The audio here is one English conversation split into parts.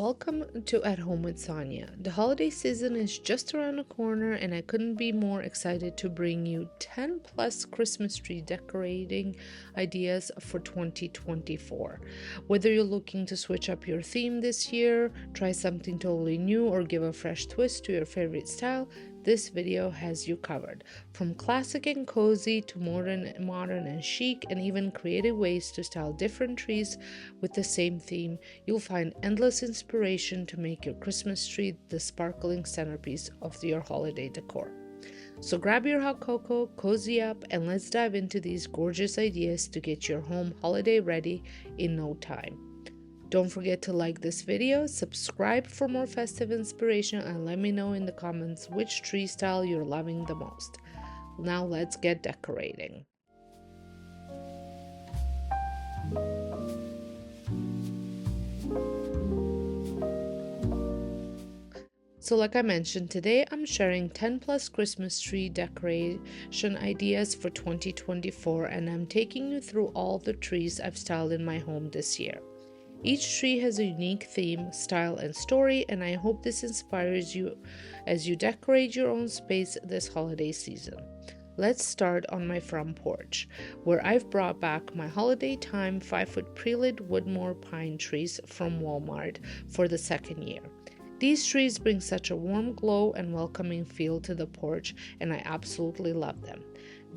welcome to At Home with Sonja. The holiday season is just around the corner, and I couldn't be more excited to bring you 10 plus Christmas tree decorating ideas for 2024. Whether you're looking to switch up your theme this year, try something totally new, or give a fresh twist to your favorite style, this video has you covered. From classic and cozy to modern and chic, and even creative ways to style different trees with the same theme, you'll find endless inspiration to make your Christmas tree the sparkling centerpiece of your holiday decor. So grab your hot cocoa, cozy up, and let's dive into these gorgeous ideas to get your home holiday ready in no time. Don't forget to like this video, subscribe for more festive inspiration, and let me know in the comments which tree style you're loving the most. Now let's get decorating. So like I mentioned, today I'm sharing 10 plus Christmas tree decoration ideas for 2024, and I'm taking you through all the trees I've styled in my home this year. Each tree has a unique theme, style, and story, and I hope this inspires you as you decorate your own space this holiday season. Let's start on my front porch, where I've brought back my holiday time 5-foot pre-lit Woodmore pine trees from Walmart for the second year. These trees bring such a warm glow and welcoming feel to the porch, and I absolutely love them.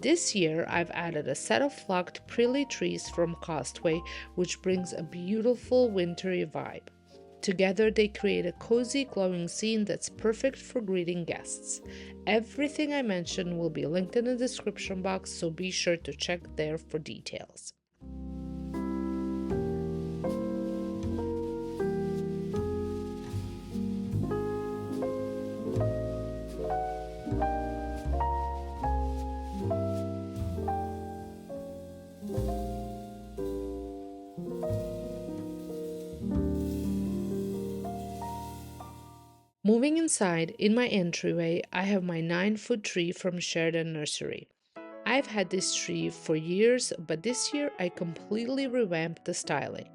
This year, I've added a set of flocked pre-lit trees from Costway, which brings a beautiful wintry vibe. Together, they create a cozy, glowing scene that's perfect for greeting guests. Everything I mentioned will be linked in the description box, so be sure to check there for details. Moving inside, in my entryway, I have my 9-foot tree from Sheridan Nursery. I've had this tree for years, but this year I completely revamped the styling.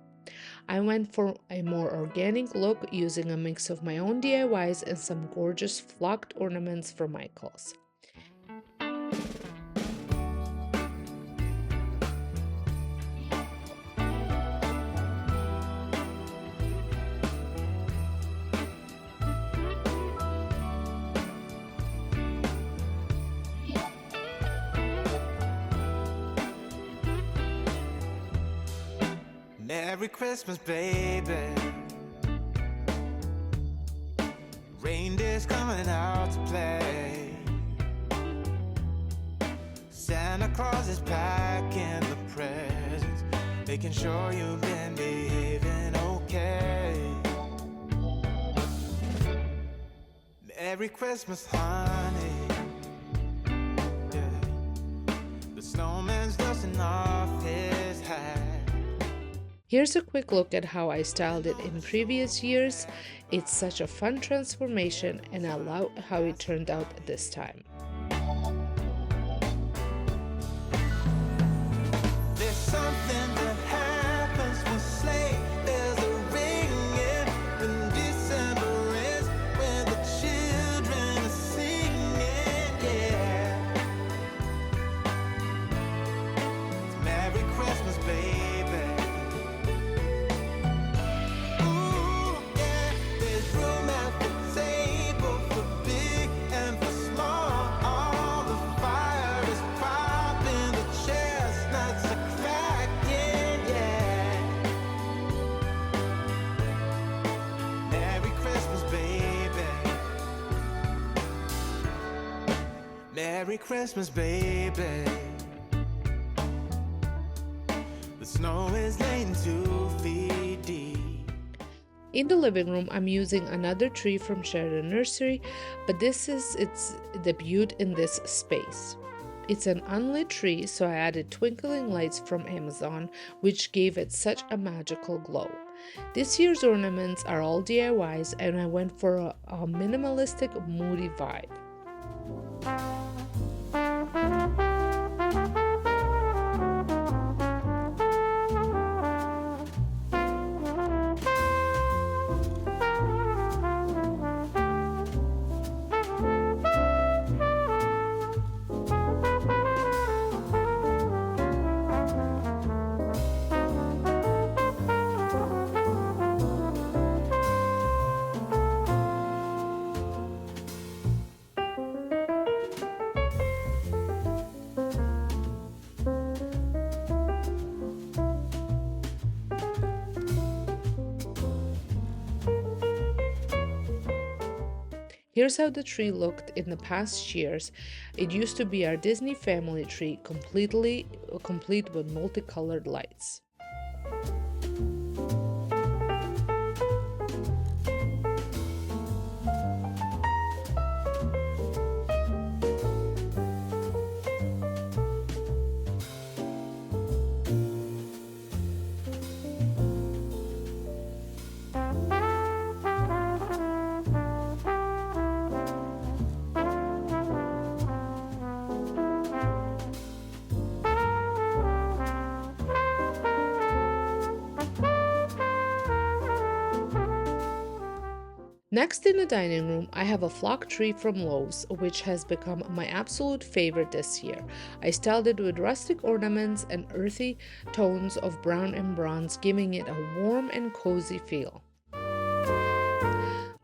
I went for a more organic look using a mix of my own DIYs and some gorgeous flocked ornaments from Michaels. Merry Christmas, baby. Reindeer's coming out to play. Santa Claus is packing the presents, making sure you've been behaving okay. Merry Christmas, honey. Yeah. The snowman's dusting off his hat. Here's a quick look at how I styled it in previous years. It's such a fun transformation, and I love how it turned out this time. There's something that happens when sleigh bells are ringing, when December ends, when the children are singing, yeah. It's Merry Christmas, baby. Merry Christmas, baby. The snow is laying 2 feet deep. In the living room, I'm using another tree from Sheridan Nursery, but this is its debut in this space. It's an unlit tree, so I added twinkling lights from Amazon, which gave it such a magical glow. This year's ornaments are all DIYs, and I went for a minimalistic, moody vibe. Here's how the tree looked in the past years. It used to be our Disney family tree, complete with multicolored lights. Next, in the dining room, I have a flock tree from Lowe's, which has become my absolute favorite this year. I styled it with rustic ornaments and earthy tones of brown and bronze, giving it a warm and cozy feel.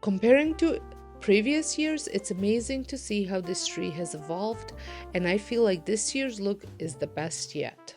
Comparing to previous years, it's amazing to see how this tree has evolved, and I feel like this year's look is the best yet.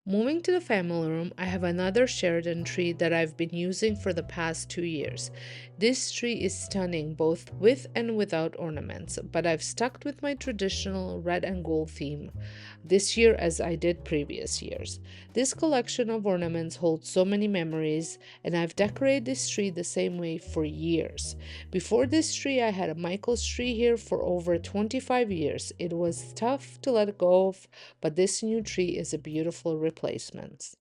Moving to the family room, I have another Sheridan tree that I've been using for the past 2 years. This tree is stunning both with and without ornaments, but I've stuck with my traditional red and gold theme this year as I did previous years. This collection of ornaments holds so many memories, and I've decorated this tree the same way for years. Before this tree, I had a Michael's tree here for over 25 years. It was tough to let go of, but this new tree is a beautiful replacement.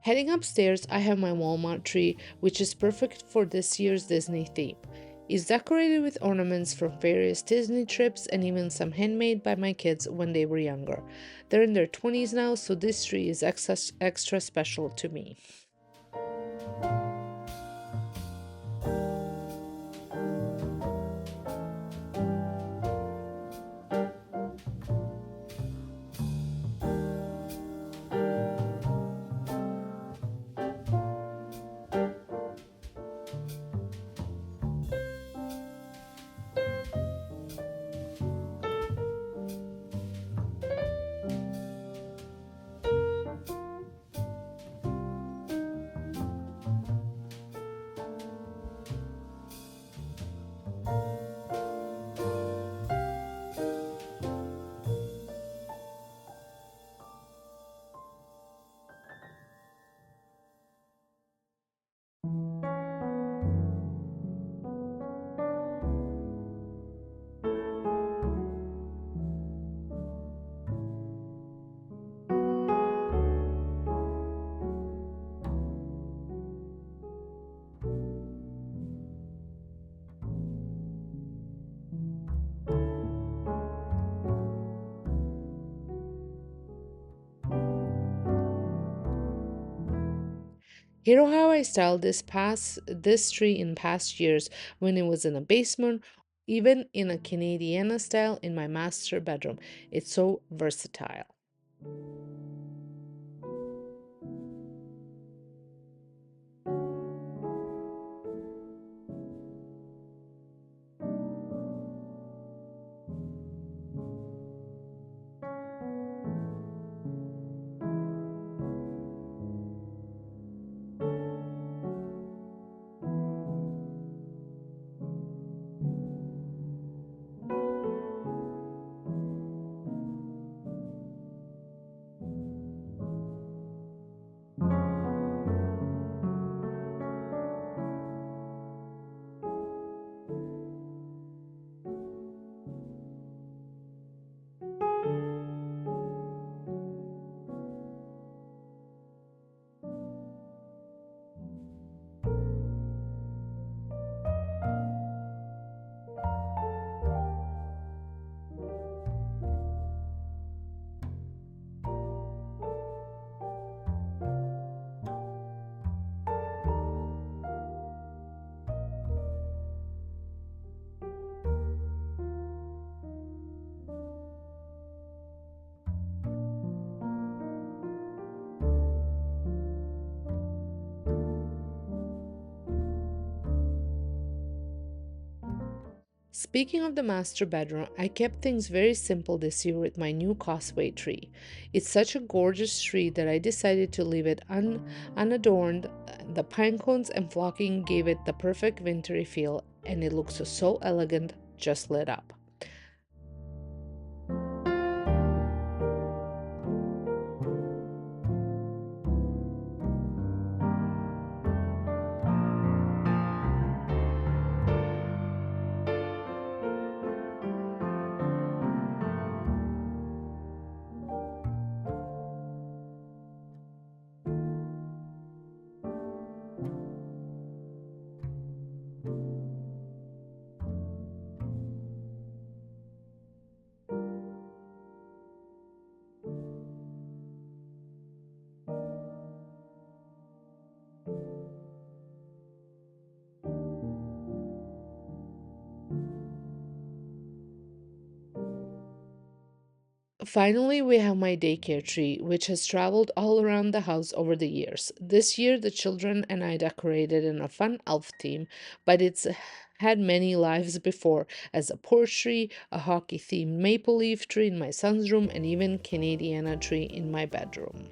Heading upstairs, I have my Walmart tree, which is perfect for this year's Disney theme. It's decorated with ornaments from various Disney trips and even some handmade by my kids when they were younger. They're in their 20s now, so this tree is extra special to me. Here how I styled this tree in past years when it was in a basement, even in a Canadiana style in my master bedroom. It's so versatile. Speaking of the master bedroom, I kept things very simple this year with my new causeway tree. It's such a gorgeous tree that I decided to leave it unadorned. The pine cones and flocking gave it the perfect wintry feel, and it looks so elegant, just lit up. Finally, we have my daycare tree, which has traveled all around the house over the years. This year, the children and I decorated in a fun elf theme, but it's had many lives before as a porch tree, a hockey themed maple leaf tree in my son's room, and even Canadiana tree in my bedroom.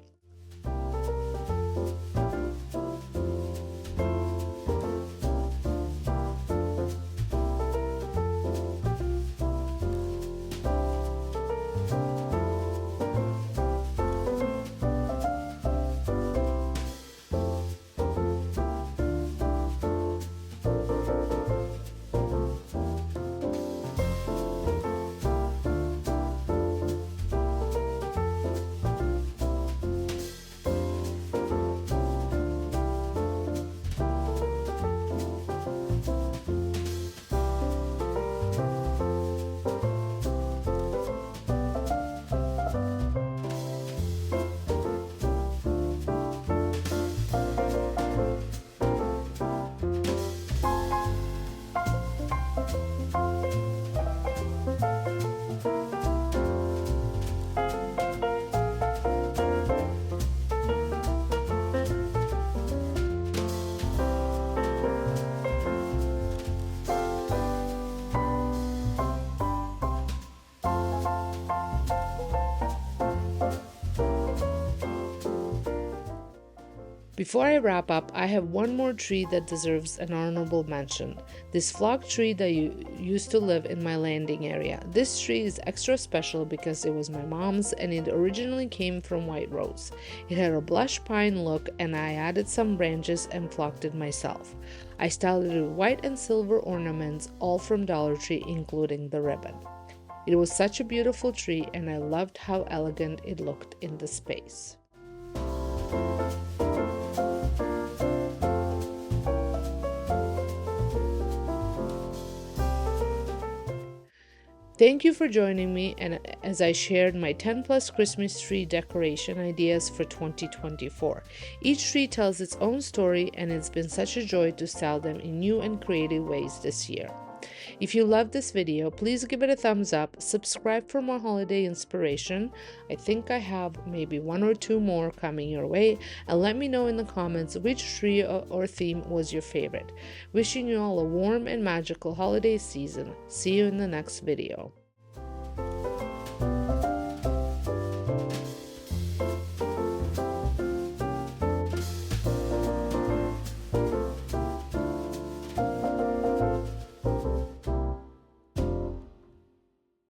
Before I wrap up, I have one more tree that deserves an honorable mention. This flock tree that used to live in my landing area. This tree is extra special because it was my mom's and it originally came from white rose. It had a blush pine look and I added some branches and flocked it myself. I styled it with white and silver ornaments, all from Dollar Tree, including the ribbon. It was such a beautiful tree and I loved how elegant it looked in the space. Thank you for joining me and as I shared my 10 plus Christmas tree decoration ideas for 2024. Each tree tells its own story and it's been such a joy to style them in new and creative ways this year. If you loved this video, please give it a thumbs up, subscribe for more holiday inspiration. I think I have maybe 1 or 2 more coming your way, and let me know in the comments which tree or theme was your favorite. Wishing you all a warm and magical holiday season. See you in the next video.